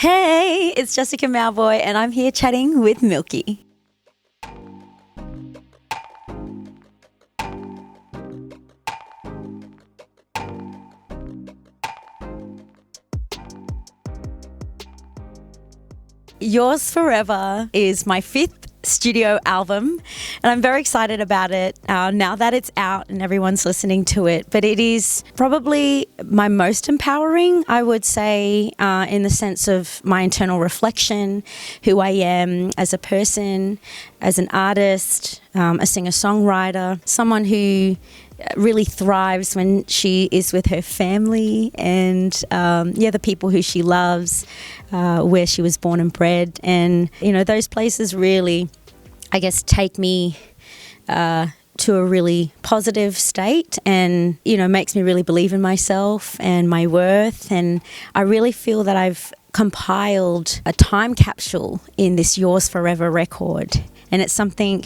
Hey, it's Jessica Mauboy and I'm here chatting with Milky. Yours Forever is my 5th studio album and I'm very excited about it now that it's out and everyone's listening to it. But it is probably my most empowering, I would say, in the sense of my internal reflection, who I am as a person, as an artist, a singer-songwriter, someone who really thrives when she is with her family and the people who she loves, where she was born and bred. And those places really, I guess, take me to a really positive state and makes me really believe in myself and my worth. And I really feel that I've compiled a time capsule in this Yours Forever record, and it's something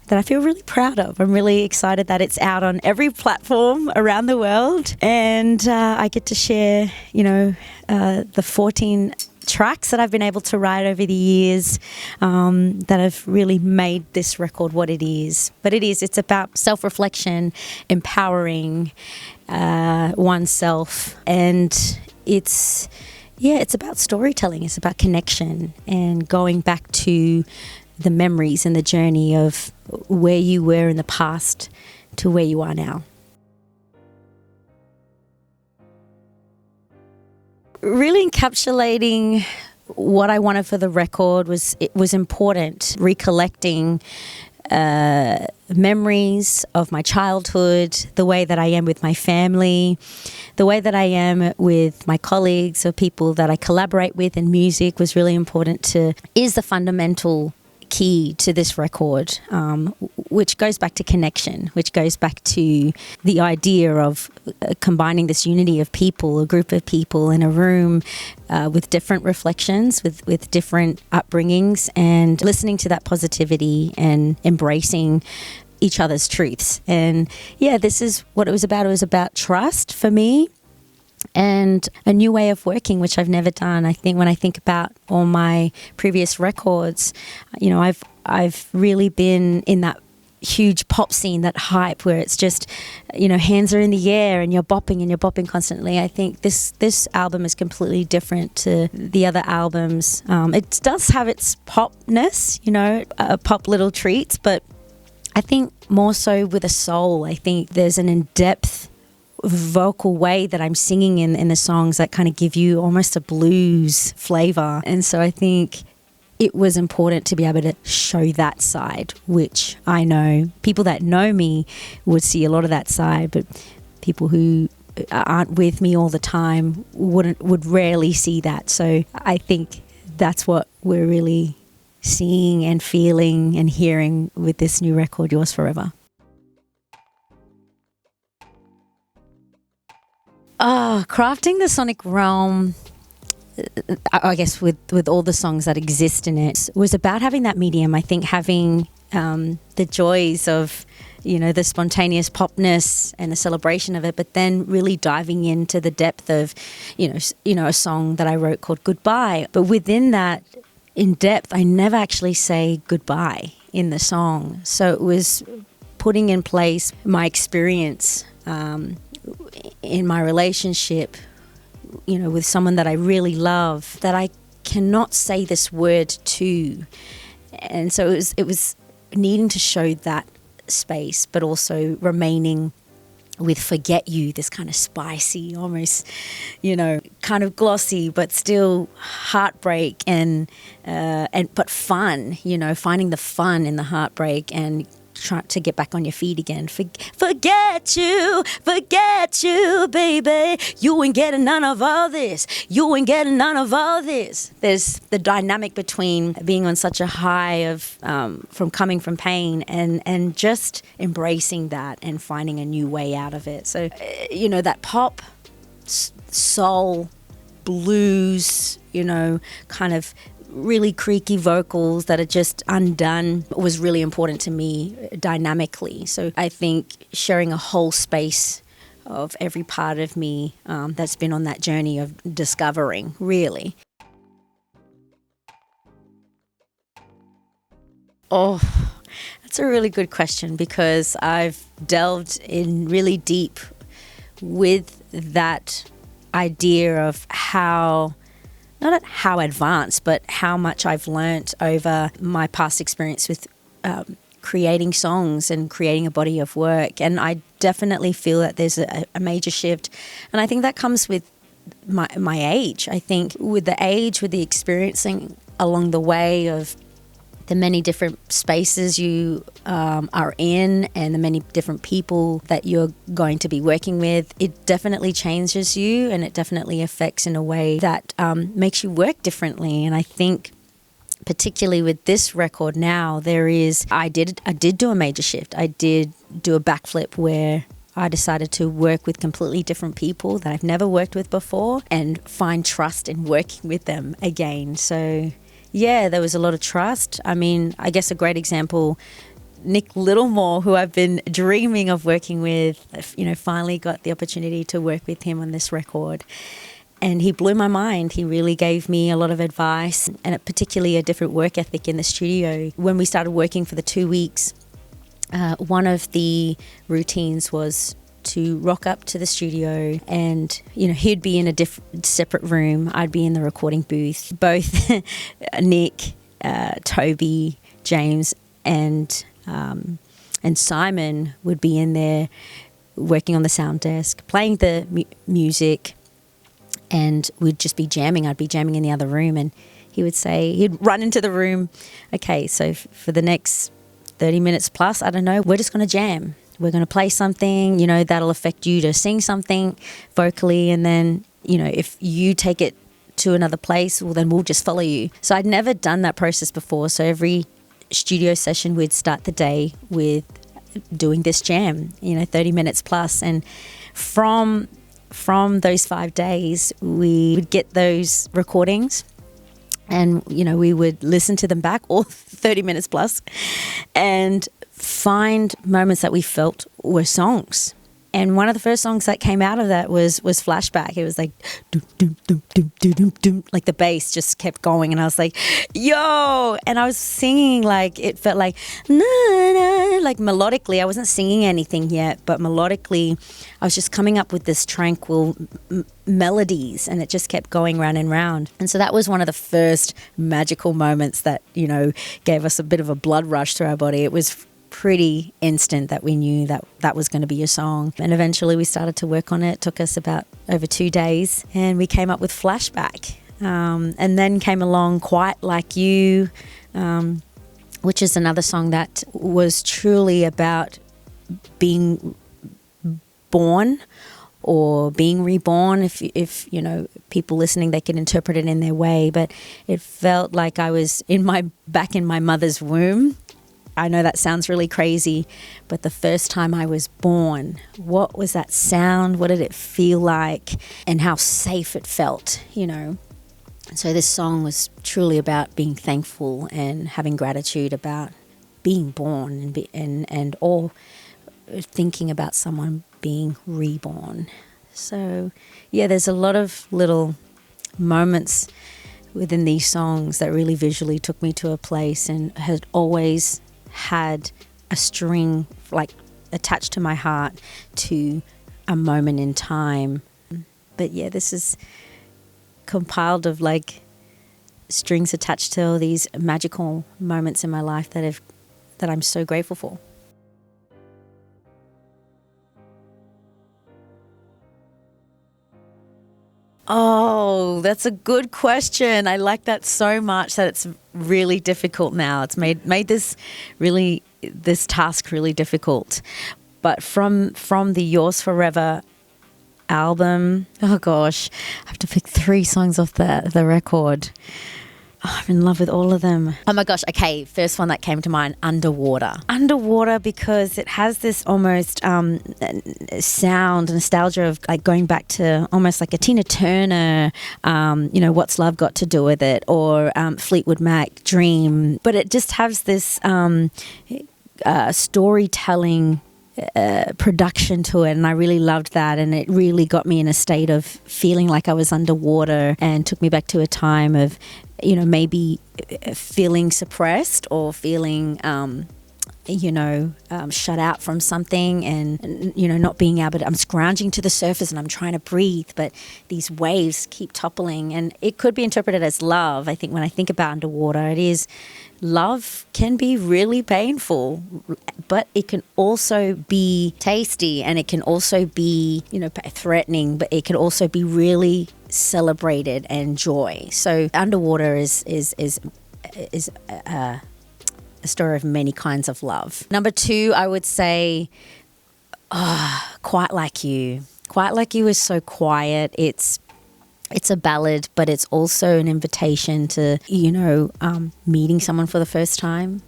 that I feel really proud of. I'm really excited that it's out on every platform around the world, and I get to share, the 14 tracks that I've been able to write over the years that have really made this record what it is. But it's about self-reflection, empowering oneself, and it's about storytelling. It's about connection and going back to the memories and the journey of where you were in the past to where you are now. Really encapsulating what I wanted for the record was important. Recollecting memories of my childhood, the way that I am with my family, the way that I am with my colleagues or people that I collaborate with in music was really important is the fundamental key to this record, which goes back to connection, which goes back to the idea of combining this unity of people, a group of people in a room with different reflections, with different upbringings, and listening to that positivity and embracing each other's truths. And this is what it was about. It was about trust for me and a new way of working, which I've never done. I think when I think about all my previous records, I've really been in that huge pop scene, that hype where it's just, hands are in the air and you're bopping constantly. I think this album is completely different to the other albums. It does have its popness, pop little treats, but I think more so with a soul. I think there's an in-depth vocal way that I'm singing in the songs that kind of give you almost a blues flavor. And so I think it was important to be able to show that side, which I know people that know me would see a lot of that side, but people who aren't with me all the time would rarely see that. So I think that's what we're really seeing and feeling and hearing with this new record, Yours Forever. Crafting the sonic realm, I guess with all the songs that exist in it, was about having that medium. I think having the joys of, the spontaneous popness and the celebration of it, but then really diving into the depth of, a song that I wrote called Goodbye. But within that, in depth, I never actually say goodbye in the song. So it was putting in place my experience in my relationship, with someone that I really love, that I cannot say this word to. And so it was needing to show that space, but also remaining with Forget You, this kind of spicy, almost, kind of glossy, but still heartbreak and but fun, finding the fun in the heartbreak and trying to get back on your feet again. Forget you, baby. You ain't getting none of all this. You ain't getting none of all this. There's the dynamic between being on such a high of from coming from pain and just embracing that and finding a new way out of it. So, that pop, soul, blues, kind of really creaky vocals that are just undone was really important to me dynamically. So I think sharing a whole space of every part of me that's been on that journey of discovering, really. Oh, that's a really good question, because I've delved in really deep with that idea of how, not how advanced, but how much I've learnt over my past experience with creating songs and creating a body of work. And I definitely feel that there's a major shift. And I think that comes with my age. I think with the age, with the experiencing along the way of the many different spaces you are in and the many different people that you're going to be working with, it definitely changes you, and it definitely affects in a way that makes you work differently. And I think particularly with this record now, I did do a major shift. I did do a backflip where I decided to work with completely different people that I've never worked with before and find trust in working with them again. So yeah, there was a lot of trust. I mean, I guess a great example, Nick Littlemore, who I've been dreaming of working with, finally got the opportunity to work with him on this record. And he blew my mind. He really gave me a lot of advice, and particularly a different work ethic in the studio. When we started working for the 2 weeks, one of the routines was to rock up to the studio, and he'd be in a separate room. I'd be in the recording booth. Both Nick, Toby, James, and Simon would be in there working on the sound desk, playing the music, and we'd just be jamming. I'd be jamming in the other room, and he'd run into the room. Okay, so for the next 30 minutes plus, I don't know, we're just going to jam. We're going to play something, that'll affect you to sing something vocally. And then, if you take it to another place, well, then we'll just follow you. So I'd never done that process before. So every studio session, we'd start the day with doing this jam, 30 minutes plus. And from those 5 days, we would get those recordings, and we would listen to them back, all 30 minutes plus, and find moments that we felt were songs. And one of the first songs that came out of that was Flashback. It was like doom, doom, doom, doom, doom, doom, doom. Like the bass just kept going, and I was like, yo, and I was singing, like it felt like na, na, like melodically. I wasn't singing anything yet, but melodically I was just coming up with this tranquil melodies, and it just kept going round and round. And so that was one of the first magical moments that gave us a bit of a blood rush through our body. It was pretty instant that we knew that was going to be a song. And eventually we started to work on it. It took us about over 2 days, and we came up with Flashback. And then came along Quite Like You, which is another song that was truly about being born or being reborn. If people listening, they can interpret it in their way, but it felt like I was back in my mother's womb. I know that sounds really crazy, but the first time I was born, what was that sound? What did it feel like? And how safe it felt, So this song was truly about being thankful and having gratitude about being born and or thinking about someone being reborn. So yeah, there's a lot of little moments within these songs that really visually took me to a place, and had always had a string like attached to my heart to a moment in time. But yeah, this is compiled of like strings attached to all these magical moments in my life that I'm so grateful for. Oh, that's a good question. I like that so much that it's really difficult now. It's made this task really difficult. But from the Yours Forever album, oh gosh, I have to pick 3 songs off the record. Oh, I'm in love with all of them. Oh my gosh, okay, first one that came to mind, Underwater. Underwater, because it has this almost sound, nostalgia of like going back to almost like a Tina Turner, What's Love Got to Do With It, or Fleetwood Mac, Dream. But it just has this storytelling production to it, and I really loved that, and it really got me in a state of feeling like I was underwater and took me back to a time of maybe feeling suppressed or feeling shut out from something, and not being able to, I'm scrounging to the surface and I'm trying to breathe, but these waves keep toppling, and it could be interpreted as love. I think when I think about underwater, it is, love can be really painful, but it can also be tasty, and it can also be, threatening, but it can also be really celebrated and joy. So underwater is a story of many kinds of love. Number 2, I would say, Quite Like You. Quite Like You is so quiet. It's a ballad, but it's also an invitation to, meeting someone for the first time.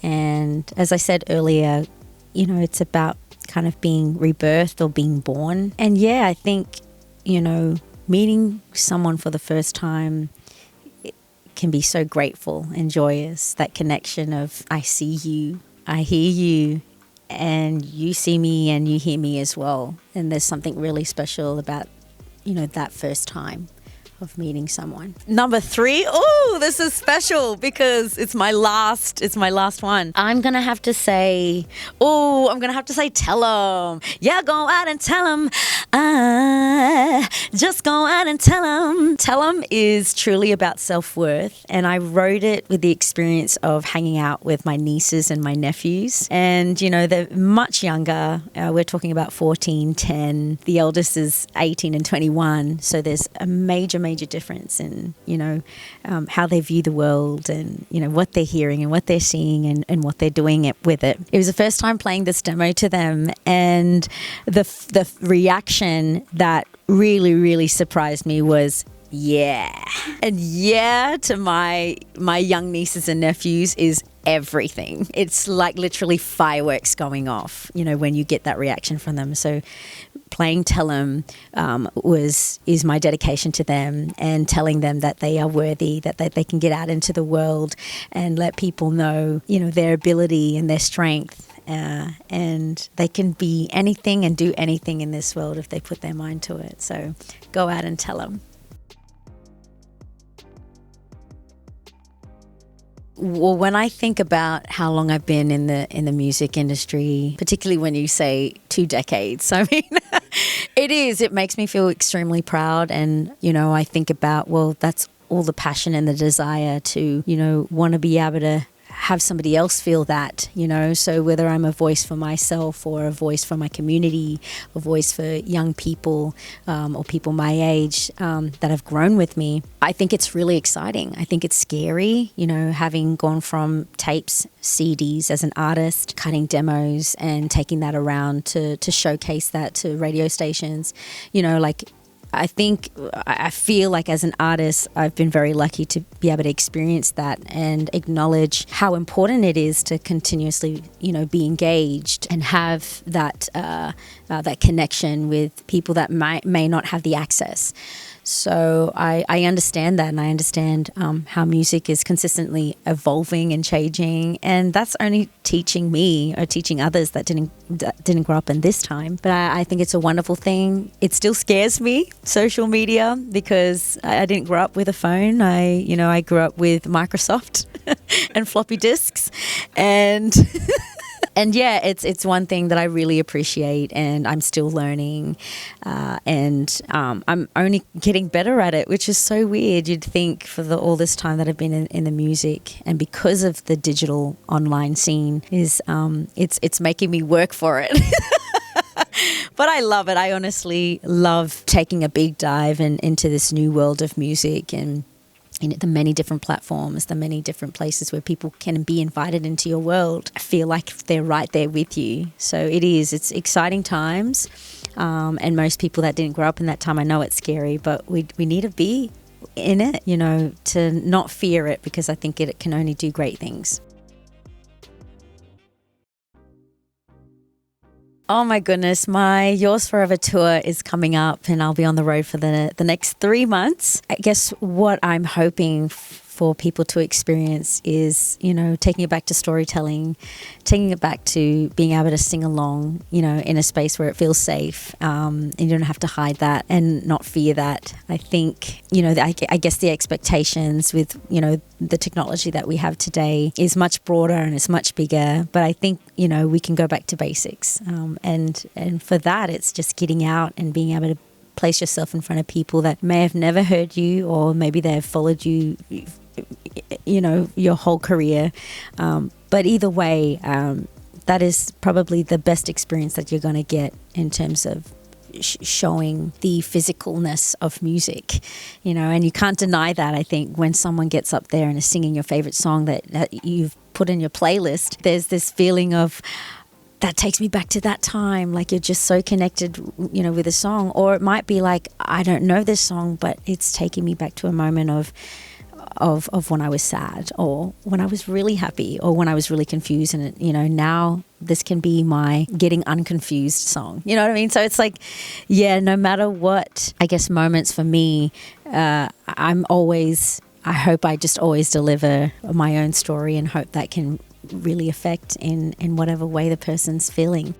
And as I said earlier, it's about kind of being rebirthed or being born. And yeah, I think, meeting someone for the first time can be so grateful and joyous. That connection of, I see you, I hear you, and you see me and you hear me as well. And there's something really special about, that first time of meeting someone. Number 3, this is special because it's my last one. I'm gonna have to say tell 'em. Yeah, go out and tell 'em. Just go out and tell 'em. Tell 'em is truly about self-worth, and I wrote it with the experience of hanging out with my nieces and my nephews, and they're much younger. We're talking about 14, 10. The eldest is 18 and 21, so there's a major difference in how they view the world, and what they're hearing and what they're seeing, and what they're doing with it. It was the first time playing this demo to them, and the reaction that really surprised me was yeah. And yeah to my young nieces and nephews is everything. It's like literally fireworks going off, when you get that reaction from them. So playing Tell 'Em is my dedication to them, and telling them that they are worthy, that they can get out into the world and let people know, their ability and their strength. And they can be anything and do anything in this world if they put their mind to it. So go out and tell them. Well, when I think about how long I've been in the music industry, particularly when you say 2 decades, I mean, it makes me feel extremely proud. And, I think about, well, that's all the passion and the desire to, want to be able to have somebody else feel that, so whether I'm a voice for myself or a voice for my community, a voice for young people or people my age that have grown with me, I think it's really exciting. I think it's scary, having gone from tapes, CDs as an artist, cutting demos and taking that around to showcase that to radio stations, I feel like as an artist, I've been very lucky to be able to experience that and acknowledge how important it is to continuously, be engaged and have that connection with people that may not have the access. So I understand that, and I understand how music is consistently evolving and changing, and that's only teaching me or teaching others that didn't grow up in this time. But I think it's a wonderful thing. It still scares me, social media, because I didn't grow up with a phone. I grew up with Microsoft and floppy disks, and And yeah, it's one thing that I really appreciate, and I'm still learning, and I'm only getting better at it, which is so weird. You'd think for all this time that I've been in the music, and because of the digital online scene, it's making me work for it. But I love it. I honestly love taking a big dive into this new world of music, and the many different platforms, the many different places where people can be invited into your world. I feel like they're right there with you. So it's exciting times. And most people that didn't grow up in that time, I know it's scary, but we need to be in it, to not fear it, because I think it can only do great things. Oh my goodness, my Yours Forever tour is coming up, and I'll be on the road for the next 3 months. I guess what I'm hoping for people to experience is, taking it back to storytelling, taking it back to being able to sing along, in a space where it feels safe, and you don't have to hide that and not fear that. I think, I guess the expectations with, the technology that we have today is much broader and it's much bigger, but I think, we can go back to basics. And for that, it's just getting out and being able to place yourself in front of people that may have never heard you, or maybe they have followed you, your whole career. But either way, that is probably the best experience that you're going to get in terms of showing the physicalness of music, and you can't deny that. I think when someone gets up there and is singing your favorite song that you've put in your playlist, there's this feeling of, that takes me back to that time. Like, you're just so connected, with a song. Or it might be like, I don't know this song, but it's taking me back to a moment of when I was sad, or when I was really happy, or when I was really confused. And, now this can be my getting unconfused song. You know what I mean? So it's like, no matter what, I guess, moments for me, I hope I just always deliver my own story, and hope that can really affect in whatever way the person's feeling.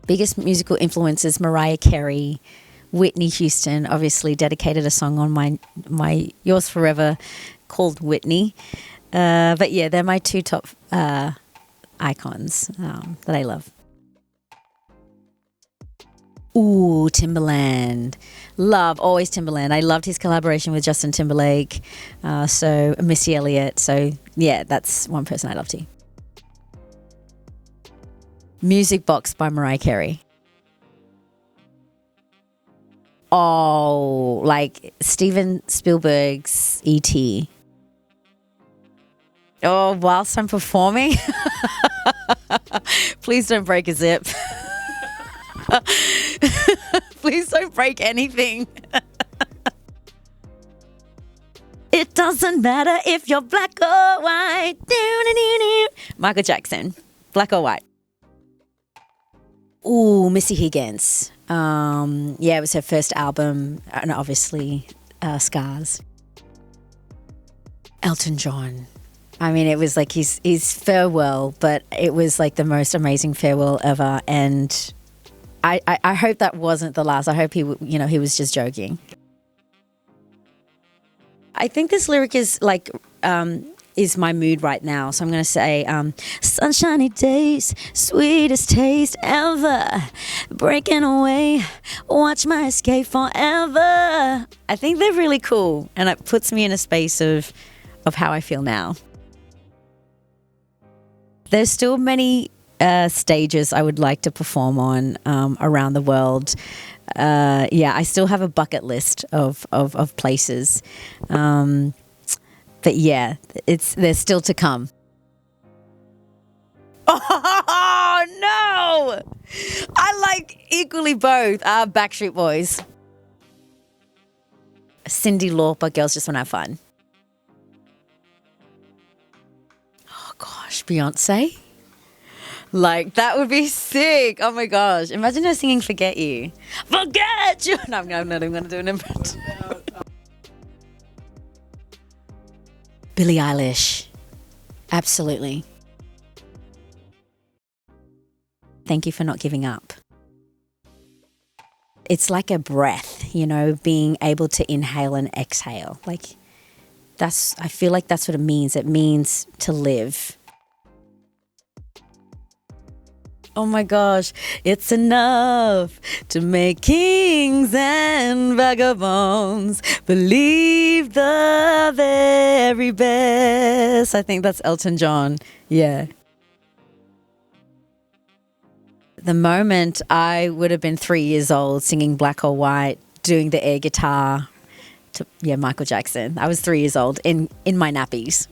Biggest musical influences: Mariah Carey, Whitney Houston. Obviously dedicated a song on my Yours Forever called Whitney. But yeah, they're my two top icons that I love. Ooh, Timbaland. Love, always Timbaland. I loved his collaboration with Justin Timberlake. So Missy Elliott. So yeah, that's one person I love too. Music Box by Mariah Carey. Oh, like Steven Spielberg's E.T. Oh, whilst I'm performing? Please don't break a zip. Please don't break anything. It doesn't matter if you're black or white. Michael Jackson, Black or White. Ooh, Missy Higgins. It was her first album, and obviously Scars. Elton John. I mean, it was like his farewell, but it was like the most amazing farewell ever. And I hope that wasn't the last. I hope he was just joking. I think this lyric is like is my mood right now. So I'm going to say, sunshiny days, sweetest taste ever, breaking away, watch my escape forever. I think they're really cool, and it puts me in a space of how I feel now. There's still many stages I would like to perform on around the world. I still have a bucket list of places. But yeah, they're still to come. Oh, no! I like equally both. Backstreet Boys. Cyndi Lauper, Girls Just Want to Have Fun. Oh, gosh, Beyonce? Like, that would be sick. Oh, my gosh. Imagine her singing Forget You. Forget You! No, I'm not even going to do an impression. Billie Eilish. Absolutely. Thank you for not giving up. It's like a breath, being able to inhale and exhale. Like, I feel like that's what it means. It means to live. Oh my gosh, it's enough to make kings and vagabonds believe the very best. I think that's Elton John. Yeah. The moment I would have been 3 years old singing Black or White, doing the air guitar to Michael Jackson. I was 3 years old in my nappies.